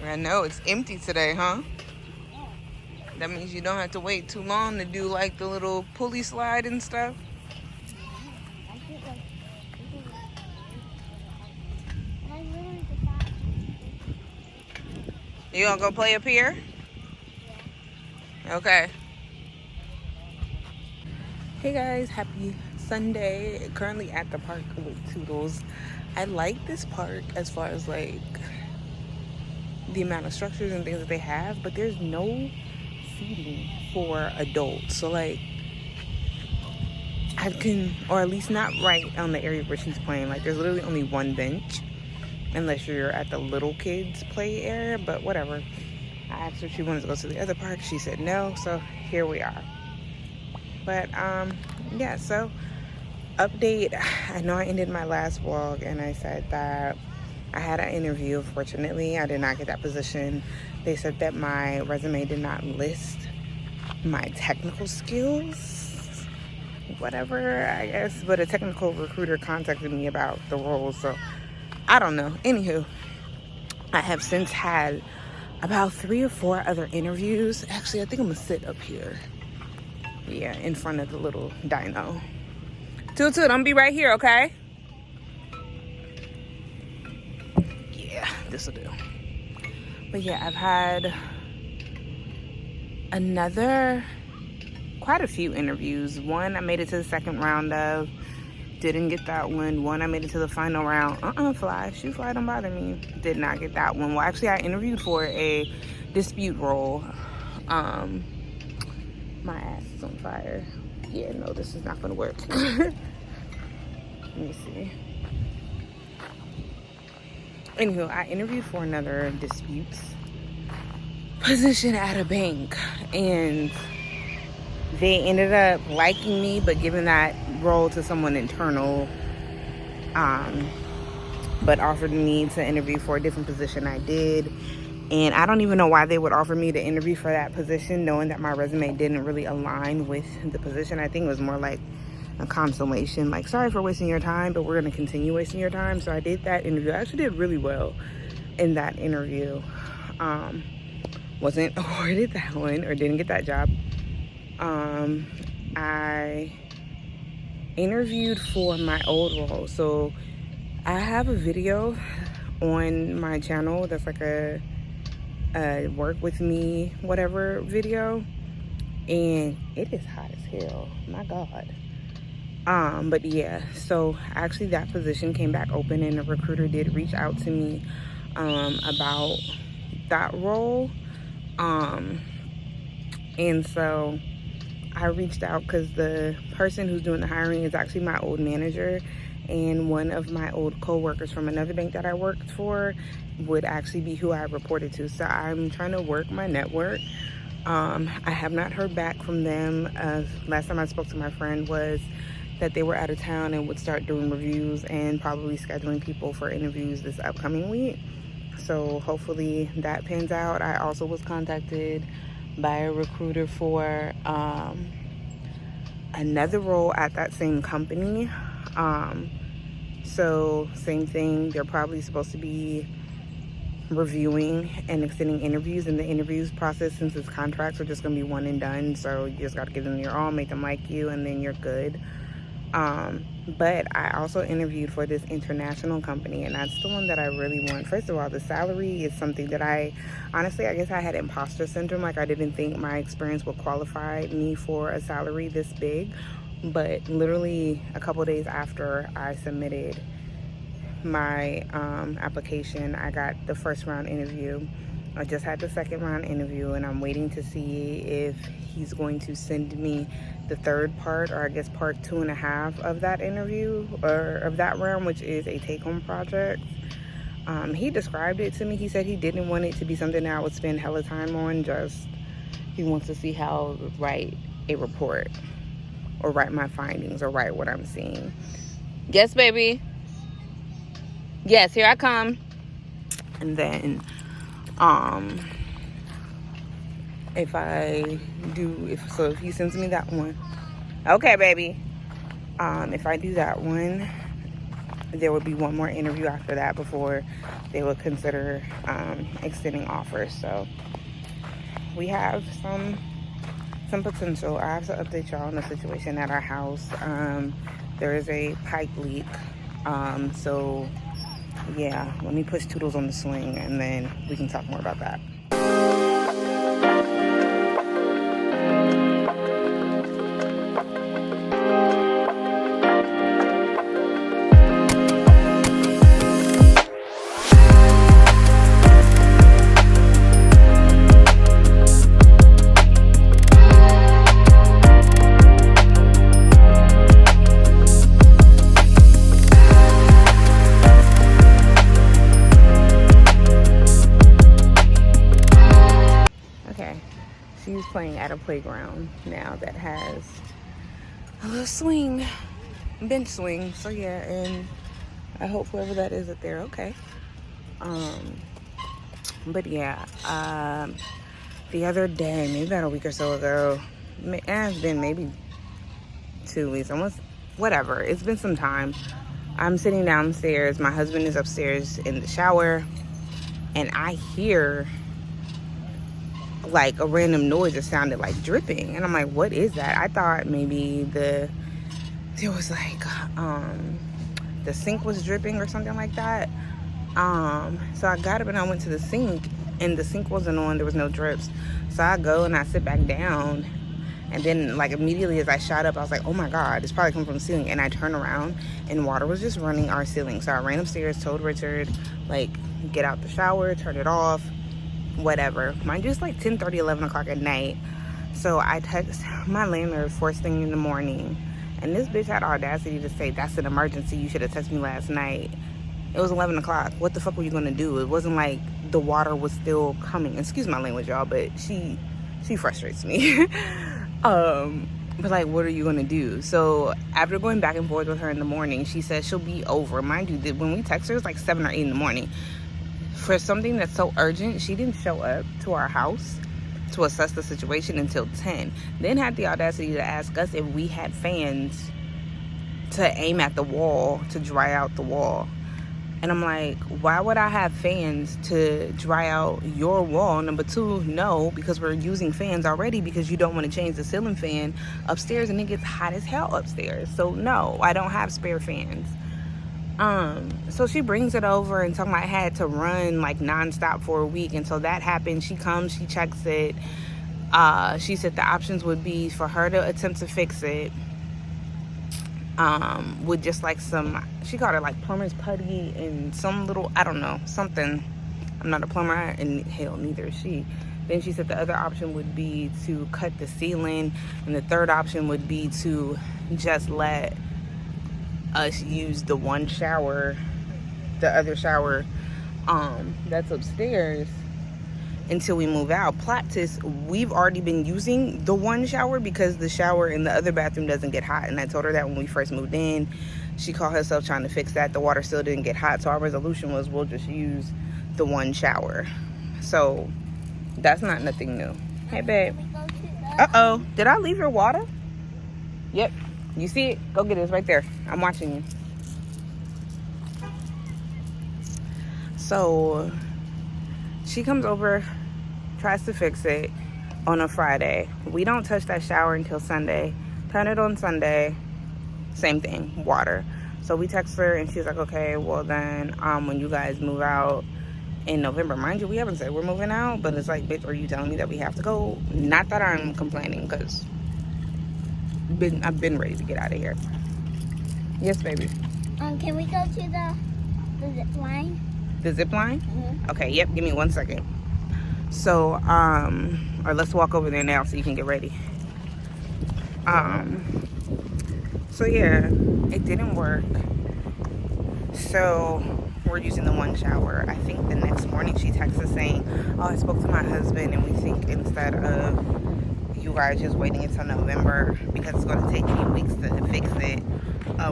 I know it's empty today, huh? That means you don't have to wait too long to do like the little pulley slide and stuff. You gonna go play up here? Okay. Hey guys, happy Sunday. Currently at the park with Toodles. I like this park as far as like the amount of structures and things that they have, but there's no seating for adults. So like I can, or at least not right on the area where she's playing. Like there's literally only one bench unless you're at the little kids play area, but whatever. I asked her if she wanted to go to the other park. She said no, so here we are. But yeah, so update. I know I ended my last vlog and I said that I had an interview. Fortunately, I did not get that position. They said that my resume did not list my technical skills, whatever, I guess. But a technical recruiter contacted me about the role, so I don't know. Anywho, I have since had about 3 or 4 other interviews. Actually, I think I'm gonna sit up here. Yeah, in front of the little dyno. Toot toot, I'm gonna be right here, okay? Yeah, this'll do. But yeah, I've had quite a few interviews. One I made it to the second round of, didn't get that one. One I made it to the final round. Fly, don't bother me. Did not get that one. Well, actually I interviewed for a dispute role. My ass is on fire. Yeah, no, this is not gonna work. Let me see. Anywho, I interviewed for another disputes position at a bank, and they ended up liking me but giving that role to someone internal, but offered me to interview for a different position. I did, and I don't even know why they would offer me to interview for that position knowing that my resume didn't really align with the position. I think it was more like a consolation, like, sorry for wasting your time, but we're going to continue wasting your time. So I did that interview. I actually did really well in that interview. Wasn't awarded that one, or didn't get that job. I interviewed for my old role. So I have a video on my channel that's like a work with me whatever video, and it is hot as hell, my god. But yeah, so actually that position came back open, and the recruiter did reach out to me about that role, and so I reached out because the person who's doing the hiring is actually my old manager, and one of my old co-workers from another bank that I worked for would actually be who I reported to. So I'm trying to work my network. I have not heard back from them. Last time I spoke to my friend was that they were out of town and would start doing reviews and probably scheduling people for interviews this upcoming week. So hopefully that pans out. I also was contacted by a recruiter for another role at that same company. So same thing, they're probably supposed to be reviewing and extending interviews, and the interviews process, since it's contracts, are just gonna be one and done. So you just got to give them your all, make them like you, and then you're good. But I also interviewed for this international company, and that's the one that I really want. First of all, the salary is something that I guess I had imposter syndrome. Like, I didn't think my experience would qualify me for a salary this big. But literally a couple days after I submitted my application, I got the first round interview. I just had the second round interview, and I'm waiting to see if he's going to send me the third part, or I guess part 2.5 of that interview, or of that round, which is a take-home project. He described it to me. He said he didn't want it to be something that I would spend hella time on. Just, he wants to see how to write a report, or write my findings, or write what I'm seeing. Yes, baby. Yes, here I come. And then if he sends me that one, okay, baby. If I do that one, there would be one more interview after that before they would consider extending offers. So we have some potential. I have to update y'all on the situation at our house. There is a pipe leak. So yeah, let me push Toodles on the swing and then we can talk more about that. She's playing at a playground now that has a little swing, bench swing. So yeah, and I hope whoever that is that they're okay. But yeah, the other day, maybe about a week or so ago, it's been maybe 2 weeks, almost, whatever. It's been some time. I'm sitting downstairs. My husband is upstairs in the shower, and I hear like a random noise that sounded like dripping, and I'm like, what is that? I thought maybe there was like the sink was dripping or something like that. So I got up and I went to the sink, and the sink wasn't on. There was no drips. So I go and I sit back down, and then like immediately as I shot up, I was like, oh my god, it's probably coming from the ceiling. And I turned around and water was just running our ceiling. So I ran upstairs, told Richard, like, get out the shower, turn it off, whatever. Mind you, it's like 10:30, 11 o'clock at night. So I text my landlord first thing in the morning, and this bitch had audacity to say, that's an emergency, you should have texted me last night. It was 11 o'clock. What the fuck were you gonna do? It wasn't like the water was still coming. Excuse my language, y'all, but she frustrates me. But like, what are you gonna do? So after going back and forth with her in the morning, she said she'll be over. Mind you, when we text her, it's like 7 or 8 in the morning. For something that's so urgent, she didn't show up to our house to assess the situation until 10. Then had the audacity to ask us if we had fans to aim at the wall to dry out the wall. And I'm like, why would I have fans to dry out your wall? Number two, no, because we're using fans already because you don't want to change the ceiling fan upstairs and it gets hot as hell upstairs. So no, I don't have spare fans. So she brings it over and something I had to run like nonstop for a week. And so that happened. She comes, she checks it. She said the options would be for her to attempt to fix it. With just like some, she called it like plumber's putty and some little, I don't know, something. I'm not a plumber, and hell, neither is she. Then she said the other option would be to cut the ceiling, and the third option would be to just let us use the one shower, the other shower that's upstairs until we move out. Plot twist, we've already been using the one shower because the shower in the other bathroom doesn't get hot, and I told her that when we first moved in. She called herself trying to fix that. The water still didn't get hot, so our resolution was we'll just use the one shower. So that's not nothing new. Hey babe. Uh-oh, did I leave your water? Yep, you see it? Go get it, it's right there. I'm watching you. So she comes over, tries to fix it on a Friday. We don't touch that shower until Sunday. Turn it on Sunday, same thing, water. So we text her and she's like, okay, well then when you guys move out in November, mind you, we haven't said we're moving out, but it's like, bitch, are you telling me that we have to go? Not that I'm complaining, because I've been ready to get out of here. Yes, baby. Can we go to the zip line? The zip line? Mm-hmm. Okay, yep, give me 1 second. So, or let's walk over there now so you can get ready. So yeah, it didn't work. So we're using the one shower. I think the next morning she texts us saying, oh, I spoke to my husband and we think instead of you guys just waiting until November because it's going to take 8 weeks to fix it,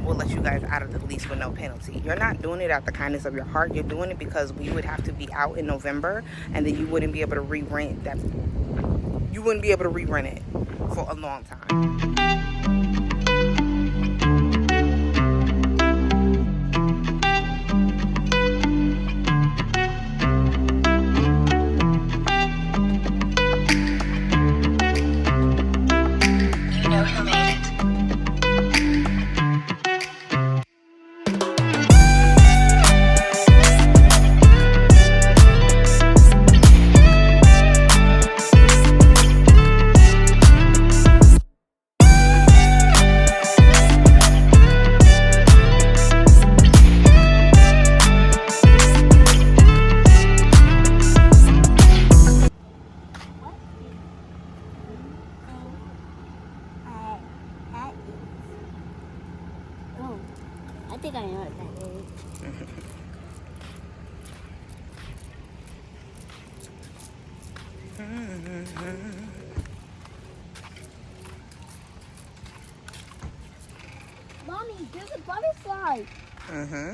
we'll let you guys out of the lease with no penalty. You're not doing it out the kindness of your heart. You're doing it because we would have to be out in November, and then you wouldn't be able to re-rent that. You wouldn't be able to re-rent it for a long time. Mommy, there's a butterfly.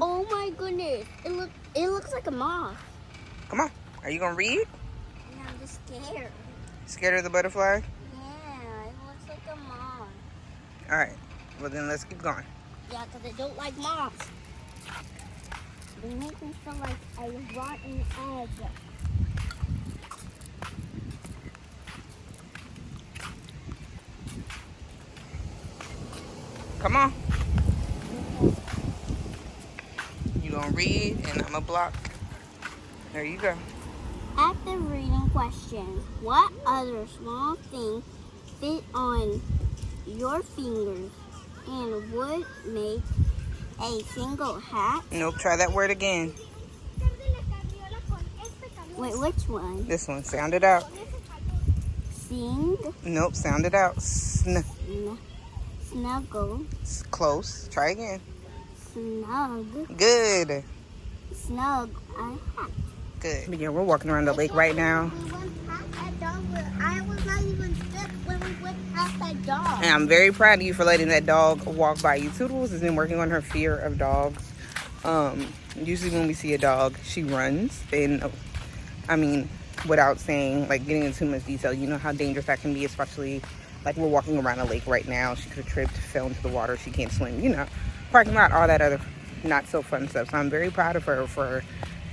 Oh my goodness. It looks like a moth. Come on. Are you gonna read? And I'm just scared. Scared of the butterfly? Yeah, it looks like a moth. All right. Well, then let's keep going. Yeah, because I don't like moths. They make me feel like a rotten egg. Come on. You gonna read and I'm gonna block. There you go. After reading questions, what other small thing fit on your fingers and would make a single hat? Nope, try that word again. Wait, which one? This one, sound it out. Sing. Nope, sound it out. Snuggle. Close. Try again. Snug. Good. Snug a hat. Good. But yeah, we're walking around the lake right now. We went past that dog. I was not even sick when we went past that dog. And I'm very proud of you for letting that dog walk by you. Toodles has been working on her fear of dogs. Usually when we see a dog, she runs. And I mean, without saying, like, getting into too much detail, you know how dangerous that can be, especially like we're walking around a lake right now. She could have tripped, fell into the water. She can't swim, you know, parking lot, all that other not so fun stuff. So I'm very proud of her for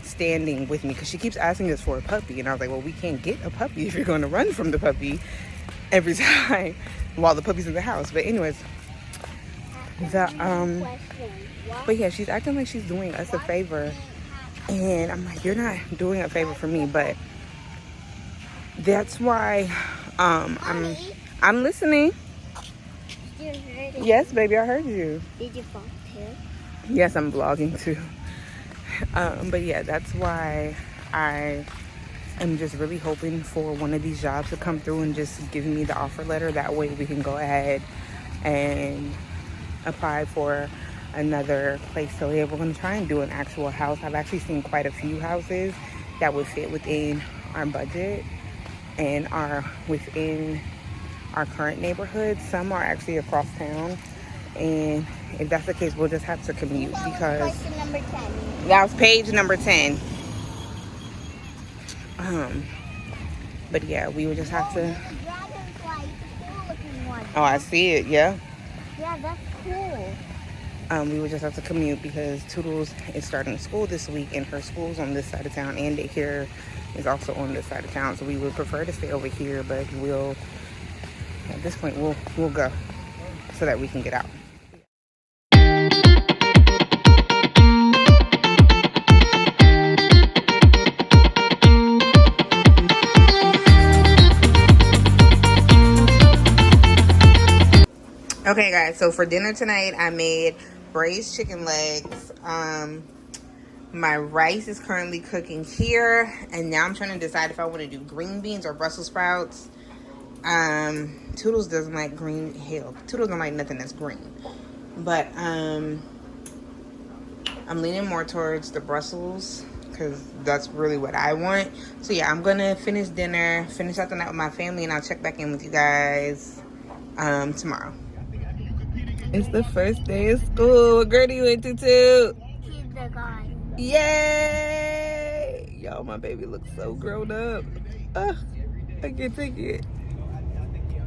standing with me, because she keeps asking us for a puppy, and I was like, well, we can't get a puppy if you're going to run from the puppy every time while the puppy's in the house. But anyways, but yeah, she's acting like she's doing us a favor, and I'm like, you're not doing a favor for me. But that's why I'm listening. Yes, baby, I heard you. Did you fall too? Yes, I'm vlogging too. But yeah, that's why I am just really hoping for one of these jobs to come through and just give me the offer letter. That way we can go ahead and apply for another place to live. We're going to try and do an actual house. I've actually seen quite a few houses that would fit within our budget and are within our current neighborhood. Some are actually across town, and if that's the case, we'll just have to commute, because Number 10. that was page number 10. But yeah, we would just have to. Oh, I see it. Yeah. Yeah, that's cool. We would just have to commute, because Toodles is starting school this week, and her school's on this side of town, and daycare is also on this side of town. So we would prefer to stay over here, but we'll, at this point, we'll go so that we can get out. Okay, guys, so for dinner tonight, I made braised chicken legs. My rice is currently cooking here, and now I'm trying to decide if I want to do green beans or Brussels sprouts. Toodles doesn't like green. Hell, Toodles don't like nothing that's green. But I'm leaning more towards the Brussels, because that's really what I want. So yeah, I'm gonna finish dinner, finish out the night with my family, and I'll check back in with you guys tomorrow. It's the first day of school. What grade are you into, too? Kindergarten. Yay! Y'all, my baby looks so grown up. I can't take it.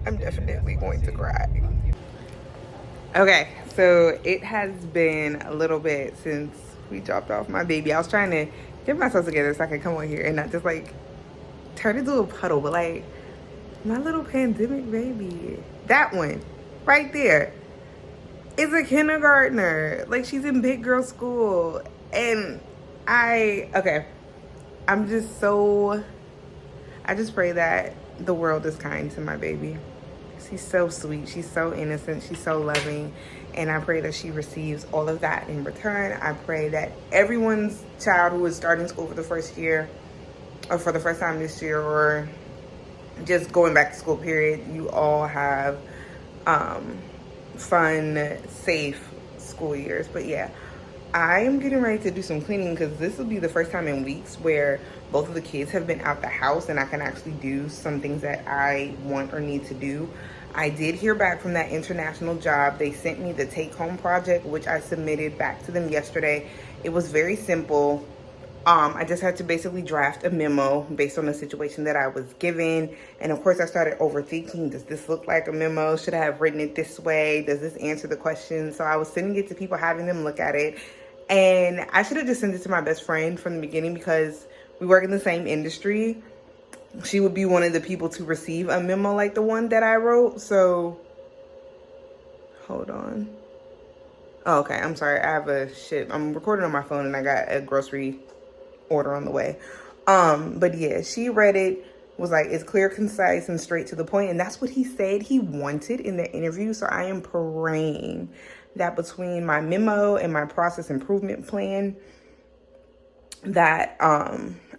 I'm definitely going to cry. Okay, so it has been a little bit since we dropped off my baby. I was trying to get myself together so I could come on here and not just like turn into a puddle, but like my little pandemic baby. That one right there is a kindergartner. Like, she's in big girl school. And I just pray that the world is kind to my baby. She's so sweet. She's so innocent. She's so loving. And I pray that she receives all of that in return. I pray that everyone's child who is starting school for the first year, or for the first time this year, or just going back to school, period, you all have fun, safe school years. But yeah, I am getting ready to do some cleaning because this will be the first time in weeks where both of the kids have been out the house and I can actually do some things that I want or need to do. I did hear back from that international job. They sent me the take-home project, which I submitted back to them yesterday. It was very simple. I just had to basically draft a memo based on the situation that I was given. And of course I started overthinking, does this look like a memo? Should I have written it this way? Does this answer the question? So I was sending it to people, having them look at it. And I should have just sent it to my best friend from the beginning because we work in the same industry. She would be one of the people to receive a memo like the one that I wrote. So, hold on. Oh, okay, I'm sorry. I'm recording on my phone and I got a grocery order on the way. But yeah, she read it, was like, it's clear, concise, and straight to the point. And that's what he said he wanted in the interview. So I am praying that between my memo and my process improvement plan that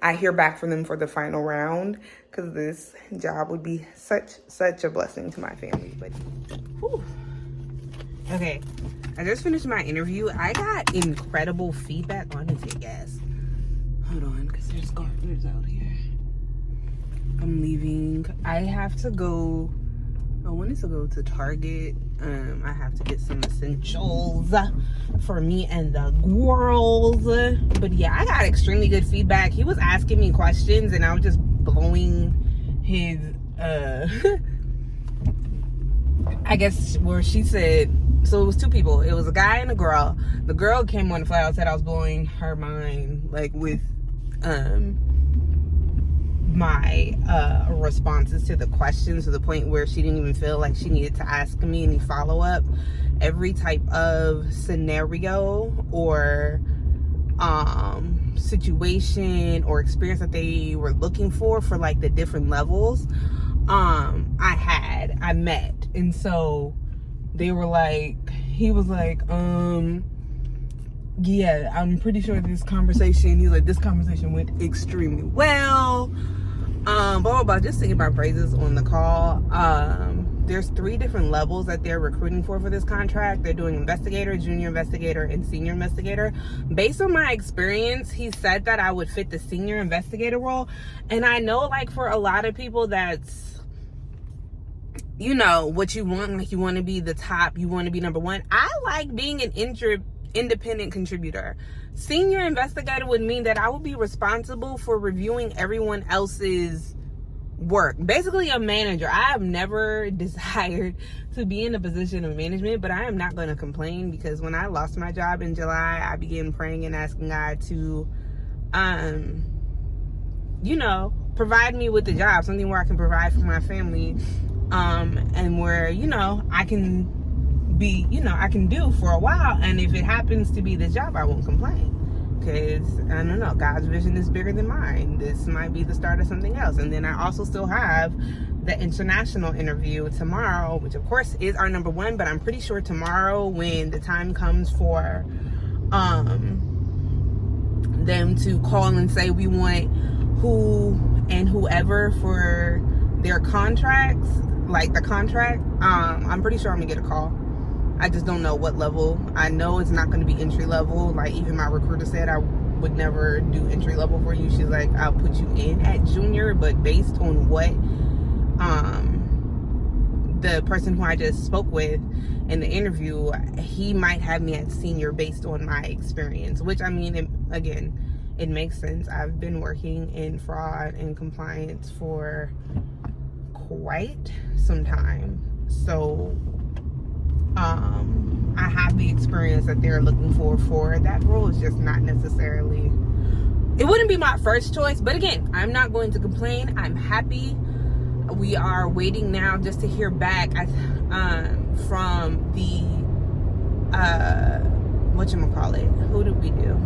I hear back from them for the final round, because this job would be such a blessing to my family. But whew. Okay, I just finished my interview. I got incredible feedback. Oh, I need to take gas. Hold on, because there's gardeners out here. I'm leaving. I have to go. I wanted to go to Target. I have to get some essentials for me and the girls. But yeah, I got extremely good feedback. He was asking me questions and I was just blowing his I guess where she said, so it was two people. It was a guy and a girl. The girl came on the flat out, said I was blowing her mind like with my responses to the questions, to the point where she didn't even feel like she needed to ask me any follow-up. Every type of scenario or situation or experience that they were looking for like the different levels, I met. And so they were like, he was like, yeah, I'm pretty sure this conversation went extremely well. Blah, blah, blah, just singing my praises on the call. There's 3 different levels that they're recruiting for this contract. They're doing investigator, junior investigator, and senior investigator. Based on my experience, he said that I would fit the senior investigator role. And I know, like, for a lot of people, that's, you know, what you want. Like, you want to be the top, you want to be number one. I like being an independent contributor. Senior investigator would mean that I would be responsible for reviewing everyone else's work. Basically a manager. I have never desired to be in a position of management, but I am not going to complain, because when I lost my job in July, I began praying and asking God to, you know, provide me with the job, something where I can provide for my family, and where, you know, I can be, you know, I can do for a while. And if it happens to be this job, I won't complain, because I don't know, God's vision is bigger than mine. This might be the start of something else. And then I also still have the international interview tomorrow, which of course is our number one, but I'm pretty sure tomorrow, when the time comes for them to call and say we want who and whoever for their contracts, like the contract, I'm pretty sure I'm gonna get a call. I just don't know what level. I know it's not going to be entry level. Like, even my recruiter said I would never do entry level for you. She's like, I'll put you in at junior, but based on what the person who I just spoke with in the interview, he might have me at senior based on my experience, which, I mean, it makes sense. I've been working in fraud and compliance for quite some time. So I have the experience that they're looking for that role. Is just not necessarily, it wouldn't be my first choice, but again, I'm not going to complain. I'm happy. We are waiting now just to hear back from the whatchamacallit, who did we do?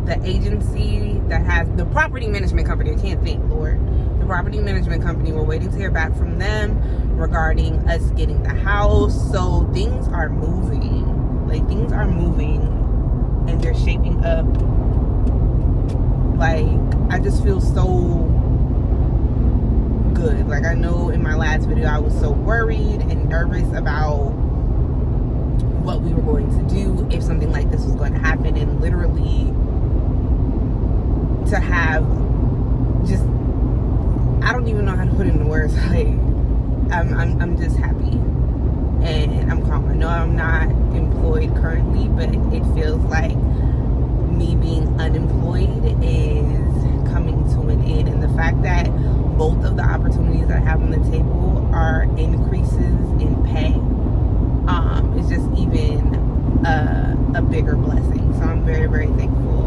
The agency that has the property management company. I can't think, Lord. The property management company. We're waiting to hear back from them regarding us getting the house. So things are moving. Like, things are moving and they're shaping up. Like, I just feel so good. Like, I know in my last video I was so worried and nervous about what we were going to do if something like this was going to happen, and literally to have just, I don't even know how to put it into words. Like, I'm just happy and I'm calm. I know I'm not employed currently, but it feels like me being unemployed is coming to an end, and the fact that both of the opportunities that I have on the table are increases in pay is just even a bigger blessing. So I'm very, very thankful